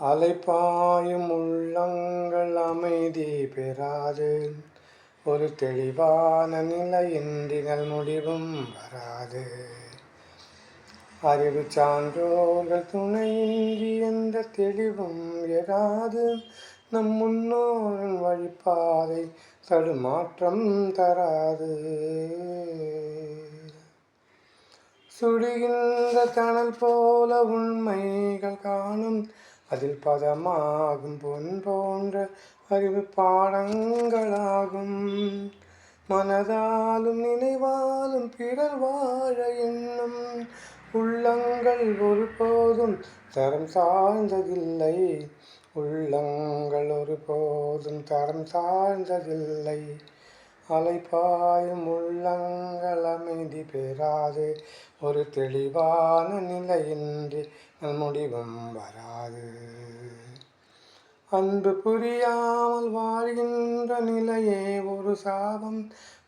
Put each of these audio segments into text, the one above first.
அலைபாயும் உள்ளங்கள் அமைதி பெறாது, ஒரு தெளிவான நிலையின்றி நல்முடிவும் வராது. அறிவு சான்றோர்கள் துணையின்றி எந்த தெளிவும் எழாது, நம் முன்னோரின் வழிபாதை தடுமாற்றம் தராது. சுடுகின்ற தணல் போல உண்மைகள் காணும், அதில் பதமாகும் பொன் போன்ற அறிவு பாடங்களாகும். மனதாலும் நினைவாலும் பிறர் வாழ எண்ணும் உள்ளங்கள் ஒருபோதும் தரம் சார்ந்ததில்லை. உள்ளங்கள் ஒருபோதும் தரம் சார்ந்ததில்லை. அலைபாயும் உள்ளங்கள் அமைதி பெறாது, ஒரு தெளிவான நிலையின்றி முடிவும் வராது. அன்பு புரியாமல் வாழ்கின்ற நிலையே ஒரு சாபம்,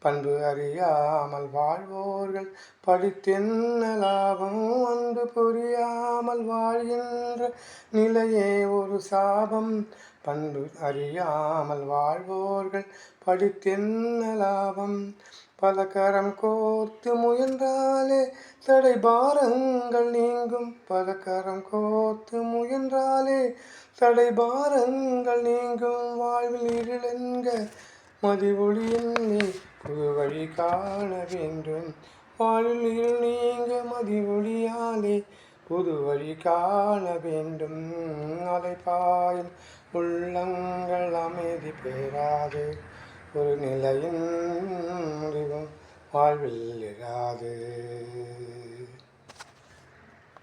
பண்பு அறியாமல் வாழ்வோர்கள் படித்தென்ன லாபம். அன்பு புரியாமல் வாழ்கின்ற நிலையே ஒரு சாபம், பண்பு அறியாமல் வாழ்வோர்கள் படித்தென்ன லாபம். பல கரம் கோர்த்து முயன்றாலே தடை பாரங்கள் நீங்கும், பல கரம் கோர்த்து முயன்றாலே தடை பாரங்கள் நீங்கும். வாழ்வில் இருளென்க மதி ஒளியெண்ணி புது வழி காண வேண்டும், வாழ்வில் இருள் நீங்க மதி ஒளியாலே புது வழி காண வேண்டும். அலைபாயும் உள்ளங்கள் அமைதி பெறாது, ஒரு நிலையின் முடிவும் வாழ்வில் இராது.